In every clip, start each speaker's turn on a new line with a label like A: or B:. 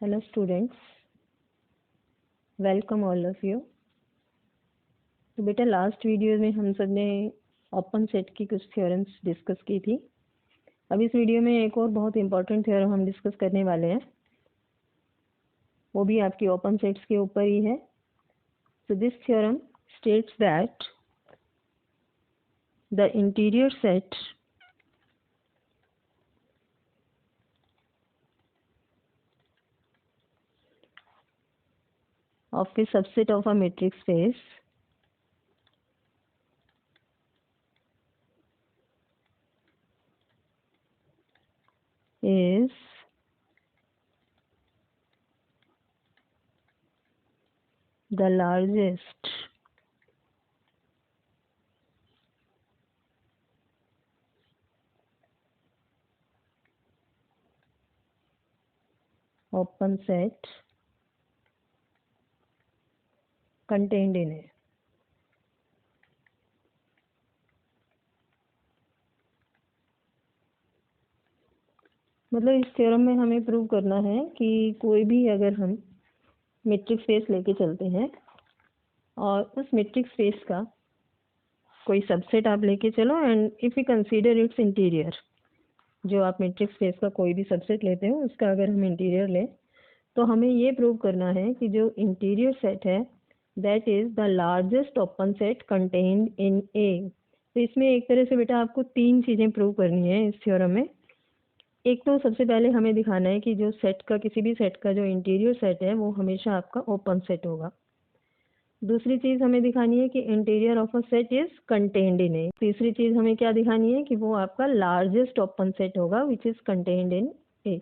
A: Hello students, welcome all of you। तो बेटा last video में हम सब ने ओपन सेट की कुछ थ्योरम्स डिस्कस की थी। अब इस वीडियो में एक और बहुत इम्पोर्टेंट थ्योरम हम डिस्कस करने वाले हैं, वो भी आपकी ओपन सेट्स के ऊपर ही है। So this theorem states that the interior set of a subset of a metric space is the largest open set contained in it। मतलब इस थ्योरम में हमें प्रूव करना है कि कोई भी अगर हम मेट्रिक स्पेस लेके चलते हैं और उस मेट्रिक स्पेस का कोई सबसेट आप लेके चलो and if you consider it's interior, जो आप मेट्रिक स्पेस का कोई भी सबसेट लेते हो उसका अगर हम इंटीरियर लें तो हमें ये प्रूव करना है कि जो इंटीरियर सेट है that is the largest open set contained in A. तो इसमें एक तरह से बेटा आपको तीन चीज़ें प्रूव करनी है इस थ्योरम में। एक तो सबसे पहले हमें दिखाना है कि जो सेट का किसी भी सेट का जो इंटीरियर सेट है वो हमेशा आपका ओपन सेट होगा। दूसरी चीज़ हमें दिखानी है कि interior of a set is contained in A. तीसरी चीज़ हमें क्या दिखानी है कि वो आपका लार्जेस्ट ओपन सेट होगा विच इज कंटेन्ड इन ए।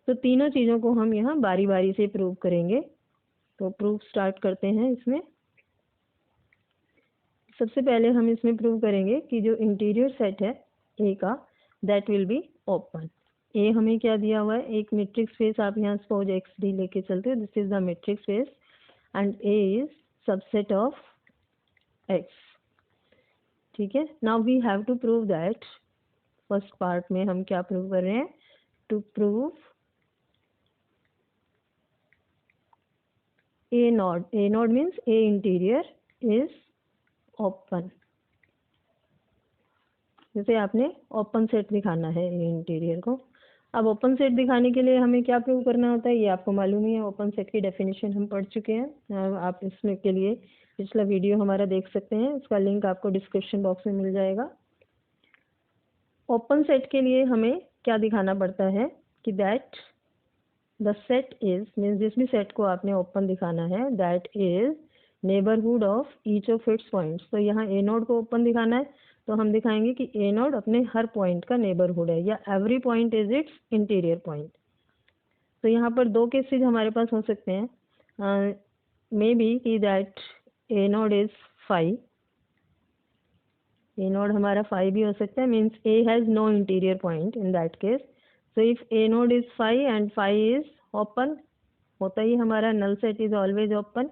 A: तो तीनों चीज़ों को हम यहाँ बारी बारी से प्रूव करेंगे। तो प्रूफ स्टार्ट करते हैं। इसमें सबसे पहले हम इसमें प्रूव करेंगे कि जो इंटीरियर सेट है ए का दैट विल बी ओपन। ए हमें क्या दिया हुआ है, एक मेट्रिक स्पेस, आप यहाँ सपोज एक्स डी लेके चलते हो, this is the metric space and A is subset of X. ठीक है, now we have to prove that. First part में हम क्या प्रूव कर रहे हैं, to prove A naught. A naught means A interior is open. जैसे आपने ओपन सेट दिखाना है ए इंटीरियर को। अब ओपन सेट दिखाने के लिए हमें क्या प्रूव करना होता है ये आपको मालूम ही है। ओपन सेट की डेफिनेशन हम पढ़ चुके हैं। आप इसमें के लिए पिछला वीडियो हमारा देख सकते हैं, इसका लिंक आपको डिस्क्रिप्शन बॉक्स में मिल जाएगा। ओपन सेट के लिए हमें क्या दिखाना पड़ता है कि that the set is, means जिस भी सेट को आपने ओपन दिखाना है, that is neighbourhood of each of its points. तो यहाँ ए नोड को ओपन दिखाना है तो हम दिखाएंगे कि ए नोड अपने हर पॉइंट का नेबरहुड है, या every point is it's interior point. तो यहाँ पर दो केसेज हमारे पास हो सकते हैं, मे बी कि that A node is 5। A node हमारा 5 भी हो सकता है, means A has no interior point in that case. So if A node is 5 and 5 is open, होता ही हमारा null set is always open.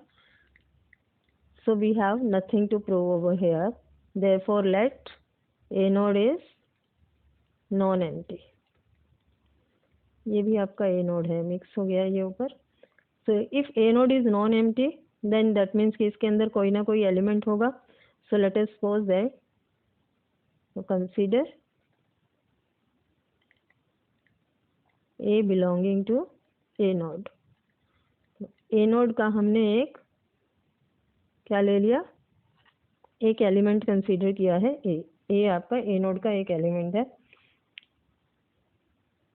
A: So we have nothing to prove over here. Therefore, let A node is non-empty. ये भी आपका A node है, mix हो गया ये ऊपर। So if A node is non-empty, then that means कि इसके अंदर कोई ना कोई एलिमेंट होगा। So let us suppose that, so consider A belonging to A node। A node का हमने एक क्या ले लिया, एक एलिमेंट कंसीडर किया है ए। ए आपका ए नोड का एक एलिमेंट है।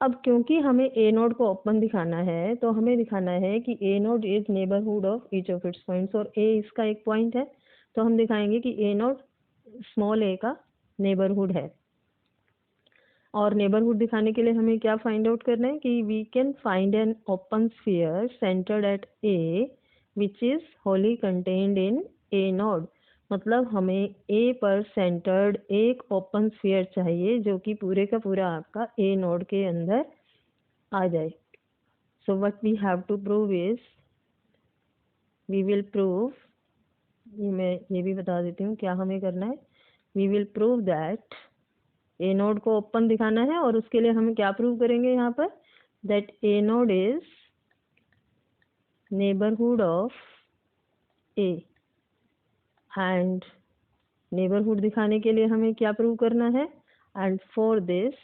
A: अब क्योंकि हमें ए नोड को ओपन दिखाना है तो हमें दिखाना है कि A node is neighbourhood of each of its points, और ए इसका एक पॉइंट है। तो हम दिखाएंगे कि ए नोड स्मॉल ए का नेबरहुड है। और नेबरहुड दिखाने के लिए हमें क्या फाइंड आउट करना है कि we can find an open sphere centred at A which is wholly contained in A node. मतलब हमें ए पर सेंटर्ड एक ओपन स्फीयर चाहिए जो कि पूरे का पूरा आपका ए नोड के अंदर आ जाए। So what we have to prove is, we will prove, मैं ये भी बता देती हूँ क्या हमें करना है। We will prove that A node को ओपन दिखाना है और उसके लिए हम क्या प्रूव करेंगे यहाँ पर, that A node is neighborhood of A, and neighborhood दिखाने के लिए हमें क्या प्रूव करना है, and for this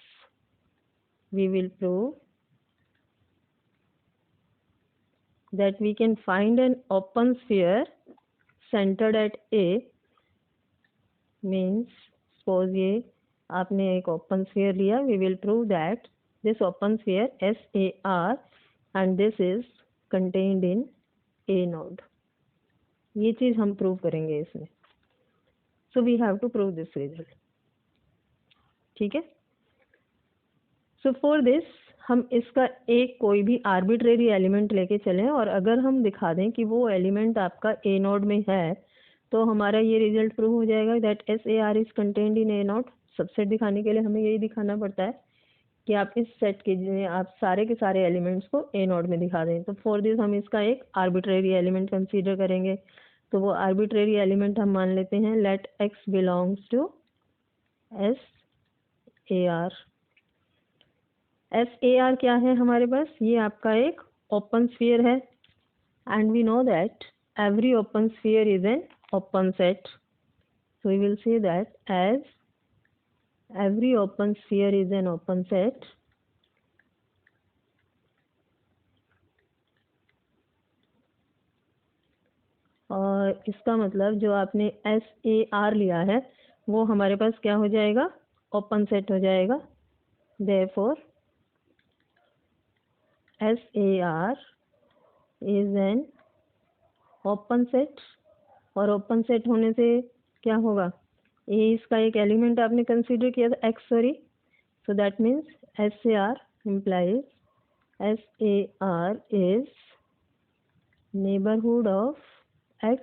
A: we will prove that we can find an open sphere centered at A, means suppose ये आपने एक open sphere लिया, we will prove that this open sphere SAR and this is contained in A node. ये चीज हम prove करेंगे इसमें. So we have to prove this result. ठीक है. So for this हम इसका एक कोई भी आर्बिट्रेरी एलिमेंट लेके चलें और अगर हम दिखा दें कि वो एलिमेंट आपका ए नोड में है तो हमारा ये रिजल्ट प्रूव हो जाएगा that SAR is contained in A node. Subset दिखाने के लिए हमें यही दिखाना पड़ता है कि आप इस सेट के आप सारे के सारे एलिमेंट्स को ए नोड में दिखा दें. तो फॉर दिस हम इसका एक आर्बिट्रेरी एलिमेंट कंसीडर करेंगे. तो वो आर्बिट्रेरी एलिमेंट हम मान लेते हैं let x belongs to SAR. SAR क्या है हमारे पास, ये आपका एक ओपन स्फीयर है and we know that every open sphere is an open set. So we will say that as every open sphere is an open set और इसका मतलब जो आपने SAR लिया है वो हमारे पास क्या हो जाएगा, ओपन सेट हो जाएगा. therefore SAR is an open set और ओपन सेट होने से क्या होगा, ये इसका एक एलिमेंट आपने कंसीडर किया था x, sorry. So that means SAR implies SAR is neighborhood of x,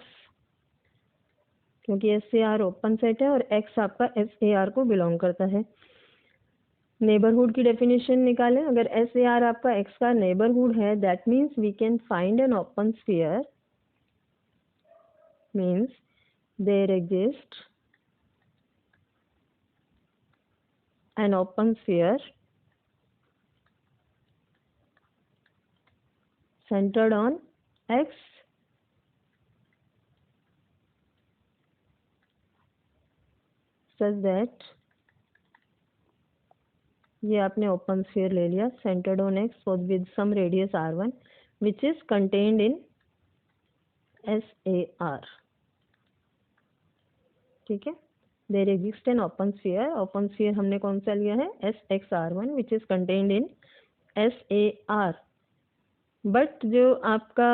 A: क्योंकि SAR ओपन सेट है और x आपका SAR को बिलोंग करता है. नेबरहुड की डेफिनेशन निकालें. अगर SAR आपका x का नेबरहुड है that means we can find an open sphere, means there exist an open sphere centered on x such that ये आपने ओपन स्फीयर ले लिया centred on x with some radius r1 which is contained in SAR. ठीक है. There exist an open sphere. Open sphere हमने कौन सा लिया है, SXR1 which is contained in SAR. But जो आपका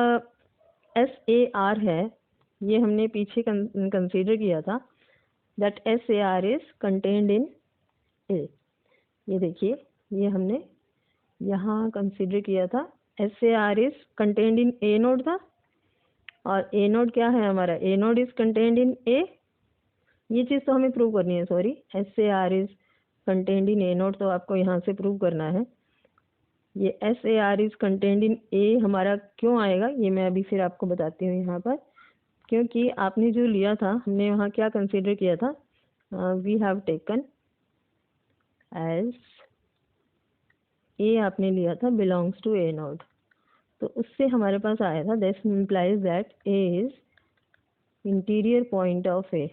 A: SAR है ये हमने पीछे कंसीडर किया था that SAR is contained in A. ये देखिए ये हमने यहाँ कंसीडर किया था SAR is contained in A node था और A नोड क्या है हमारा, A node is contained in A. ये चीज़ तो हमें प्रूव करनी है, sorry. SAR is contained in A node तो आपको यहाँ से प्रूव करना है. ये SAR is contained in A हमारा क्यों आएगा ये मैं अभी फिर आपको बताती हूँ यहाँ पर. क्योंकि आपने जो लिया था हमने वहाँ क्या कंसीडर किया था, we have taken as A आपने लिया था बिलोंग्स टू A नोड. तो उससे हमारे पास आया था this implies that A is interior point of A.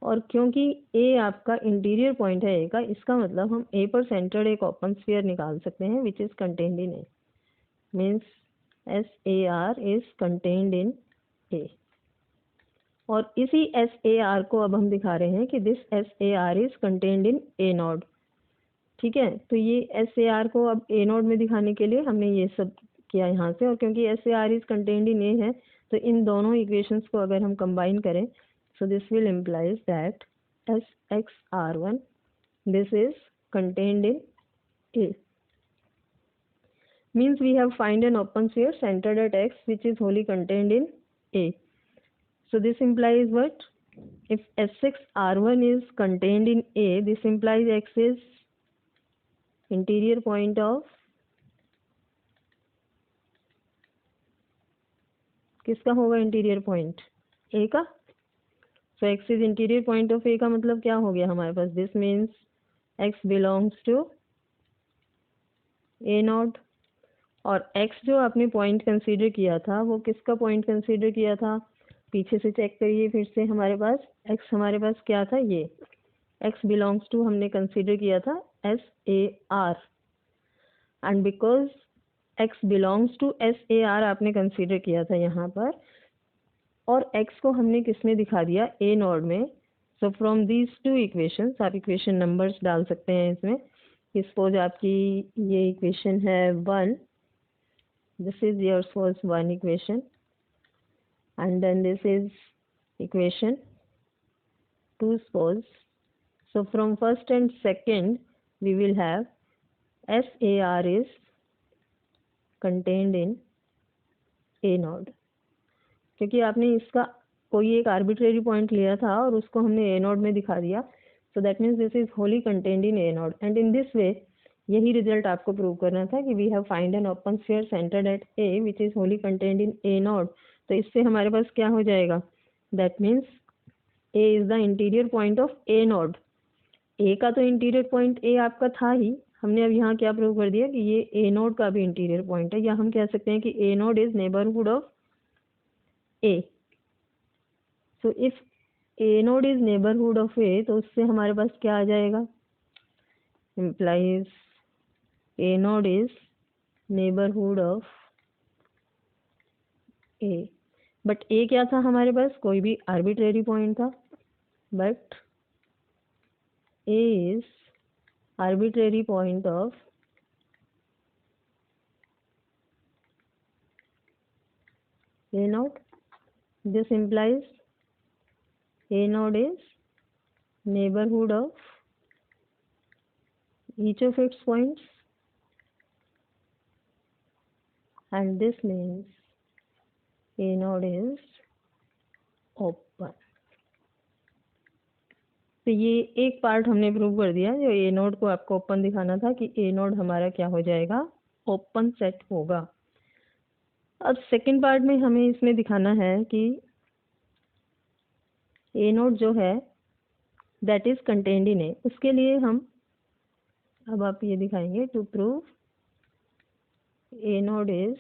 A: और क्योंकि A आपका इंटीरियर पॉइंट है A का, इसका मतलब हम A पर सेंटर्ड एक ओपन स्फीयर निकाल सकते हैं विच is contained in A. Means SAR is contained in A. और इसी SAR को अब हम दिखा रहे हैं कि this SAR is contained in A node. ठीक है. तो ये SAR को अब A नोड में दिखाने के लिए हमने ये सब किया यहाँ से. और क्योंकि SAR is contained in A है तो इन दोनों इक्वेशंस को अगर हम कंबाइन करें so this will implies that SXR1 this is contained in A. Means we have find an open sphere centered at X which is wholly contained in A. So this implies what? If SXR1 is contained in A, this implies X is interior point of किसका होगा interior point, A का. So x is interior point of A का मतलब क्या हो गया हमारे पास, this means x belongs to A node, और x जो आपने पॉइंट कंसीडर किया था वो किसका पॉइंट कंसीडर किया था, पीछे से चेक करिए फिर से, हमारे पास x हमारे पास क्या था, ये x बिलोंग्स टू हमने कंसीडर किया था SAR, and because x belongs to SAR आपने कंसीडर किया था यहाँ पर, और x को हमने किस में दिखा दिया, ए नोड में। So from these two equations, आप इक्वेशन नंबर्स डाल सकते हैं इसमें। सपोज आपकी ये इक्वेशन है 1, this is yours was one equation, and then this is equation 2 suppose. So from first and second we will have SAR is contained in A node, क्योंकि आपने इसका कोई एक आर्बिट्रेरी पॉइंट लिया था और उसको हमने ए नोड में दिखा दिया, so that means this is wholly contained in A naught, and in this way यही रिजल्ट आपको प्रूव करना था कि we have find an open sphere centred at A which is wholly contained in A node. तो इससे हमारे पास क्या हो जाएगा, that means A is the interior point of A naught. A का तो इंटीरियर पॉइंट ए आपका था ही, हमने अब यहाँ क्या प्रूव कर दिया कि ये ए नोड का भी इंटीरियर पॉइंट है, या हम कह सकते हैं कि A node is neighbourhood of A. So if A node is neighbourhood of A, तो उससे हमारे पास क्या आ जाएगा, implies a node is neighborhood of a, but a क्या था हमारे पास, कोई भी आर्बिट्रेरी पॉइंट था, but a is arbitrary point of a node. This implies a node is neighborhood of each of its points, and this means a node is open. तो ये एक part हमने प्रूव कर दिया, जो ए नोड को आपको ओपन दिखाना था कि ए नोड हमारा क्या हो जाएगा, ओपन सेट होगा। अब सेकंड पार्ट में हमें इसमें दिखाना है कि ए नोड जो है that is contained in A. उसके लिए हम अब आप ये दिखाएंगे, to prove A node is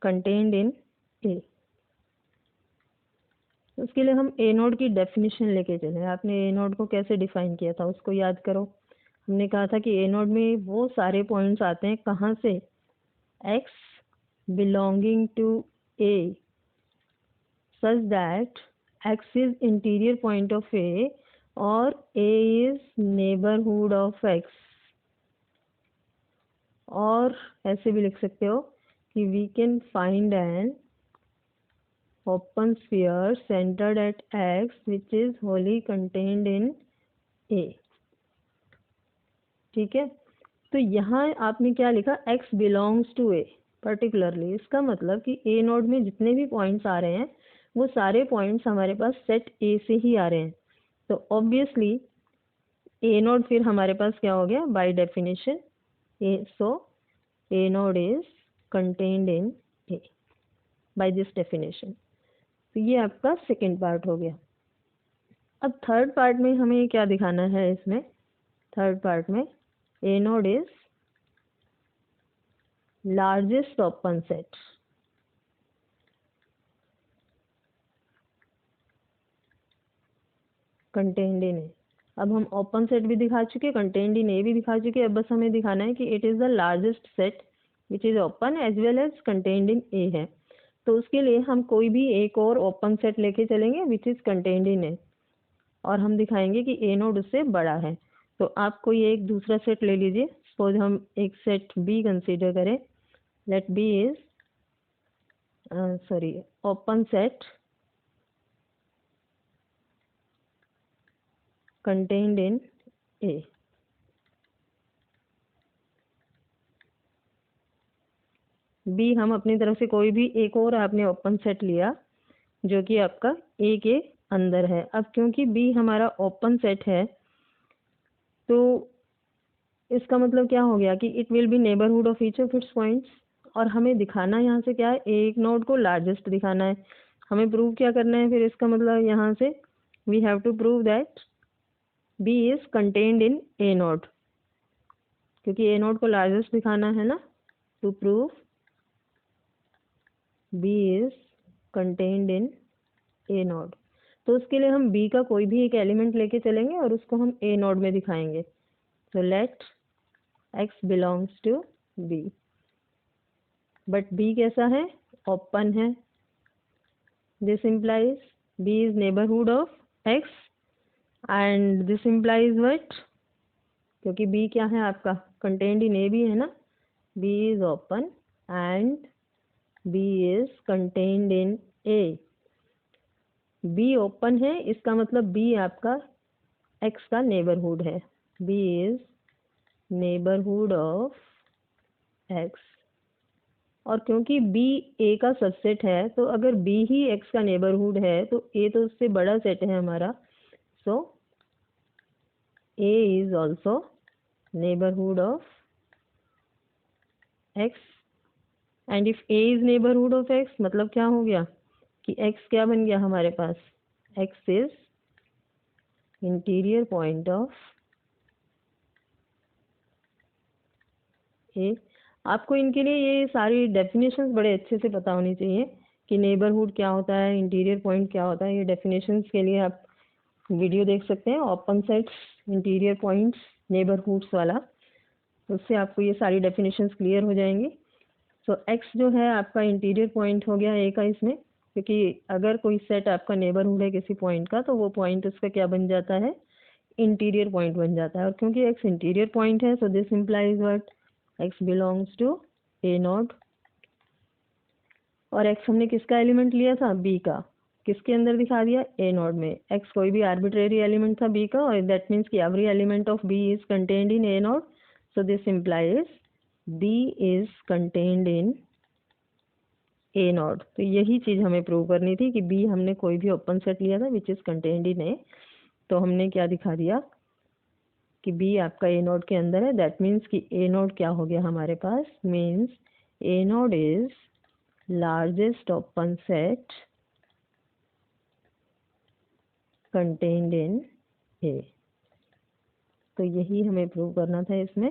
A: contained in A. उसके लिए हम ए नोड की डेफिनेशन लेके चले। आपने ए नोड को कैसे डिफाइन किया था उसको याद करो। हमने कहा था कि ए नोड में वो सारे पॉइंट्स आते हैं कहाँ से, X belonging to A, such that X is interior point of A और A is neighbourhood of X. और ऐसे भी लिख सकते हो कि we can find an open sphere centered at x which is wholly contained in A। ठीक है, तो यहाँ आपने क्या लिखा, x belongs to A particularly. इसका मतलब कि A नोड में जितने भी पॉइंट्स आ रहे हैं वो सारे पॉइंट्स हमारे पास सेट A से ही आ रहे हैं। तो ऑब्वियसली A नोड फिर हमारे पास क्या हो गया, by definition A, so A node is contained in A by this definition. तो ये आपका सेकेंड पार्ट हो गया। अब थर्ड पार्ट में हमें क्या दिखाना है, इसमें थर्ड पार्ट में A node is largest open set. Contained in A, अब हम ओपन सेट भी दिखा चुके, कंटेन्ड इन ए भी दिखा चुके। अब बस हमें दिखाना है कि it is the largest set which is open as well as contained in A है। तो उसके लिए हम कोई भी एक और ओपन सेट लेके चलेंगे विच इज कंटेन्ड इन ए, और हम दिखाएंगे कि ए नोड उससे बड़ा है। तो आप कोई एक दूसरा सेट ले लीजिए। सपोज हम एक सेट बी कंसीडर करें, let B is sorry open set contained in A. B हम अपनी तरफ से कोई भी एक और आपने ओपन सेट लिया जो कि आपका ए के अंदर है। अब क्योंकि बी हमारा ओपन सेट है तो इसका मतलब क्या हो गया कि it will be neighbourhood of each of its points, और हमें दिखाना यहाँ से क्या है, एक नोड को लार्जेस्ट दिखाना है। हमें प्रूव क्या करना है, फिर इसका मतलब यहाँ से we have to prove that B is contained in A node. क्योंकि ए नोड को लार्जेस्ट दिखाना है ना, to prove B is contained in A node. तो उसके लिए हम बी का कोई भी एक एलिमेंट लेके चलेंगे और उसको हम ए नोड में दिखाएंगे। तो let x belongs to B, but B कैसा है, ओपन है। This implies B is neighbourhood of x and this implies what, क्योंकि बी क्या है आपका, कंटेन्ड इन ए भी है ना, B is open and B is contained in A. B open है, इसका मतलब बी आपका x का नेबरहुड है, B is neighbourhood of x। और क्योंकि b a का सबसेट है, तो अगर b ही x का नेबरहुड है तो a तो उससे बड़ा सेट है हमारा, सो a is also neighbourhood of x। And if a is neighbourhood of x मतलब क्या हो गया कि x क्या बन गया हमारे पास, x is interior point of a। आपको इनके लिए ये सारी डेफिनेशंस बड़े अच्छे से पता होनी चाहिए कि नेबरहुड क्या होता है, इंटीरियर पॉइंट क्या होता है। ये डेफिनेशंस के लिए आप वीडियो देख सकते हैं, open sets, interior points, neighbourhoods वाला, उससे आपको ये सारी डेफिनेशंस क्लियर हो जाएंगी। सो एक्स जो है आपका इंटीरियर पॉइंट हो गया ए का इसमें, क्योंकि अगर कोई सेट आपका नेबरहुड है किसी पॉइंट का तो वो पॉइंट उसका क्या बन जाता है, इंटीरियर पॉइंट बन जाता है। और क्योंकि एक्स इंटीरियर पॉइंट है, so this implies what, x belongs to A node. और x हमने किसका एलिमेंट लिया था, b का, किसके अंदर दिखा दिया, ए नोड में। x कोई भी आर्बिट्रेरी एलिमेंट था b का, और दैट मीन्स कि every element of b is contained in A node, so this implies b is contained in A node. तो यही चीज हमें प्रूव करनी थी कि b हमने कोई भी ओपन सेट लिया था विच इज कंटेन्ड इन ए, तो हमने क्या दिखा दिया कि b आपका ए नोड के अंदर है। दैट मीन्स कि ए नोड क्या हो गया हमारे पास, means A node is largest open set contained in A. तो यही हमें प्रूव करना था इसमें।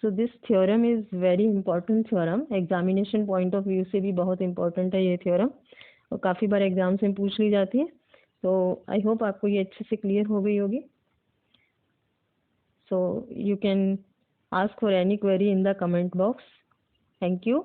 A: So this theorem is very important theorem, examination point of view से भी बहुत इंपॉर्टेंट है ये थ्योरम, और काफ़ी बार एग्जाम्स में पूछ ली जाती है। तो आई होप आपको ये अच्छे से क्लियर हो गई होगी। So you can ask for any query in the comment box. Thank you.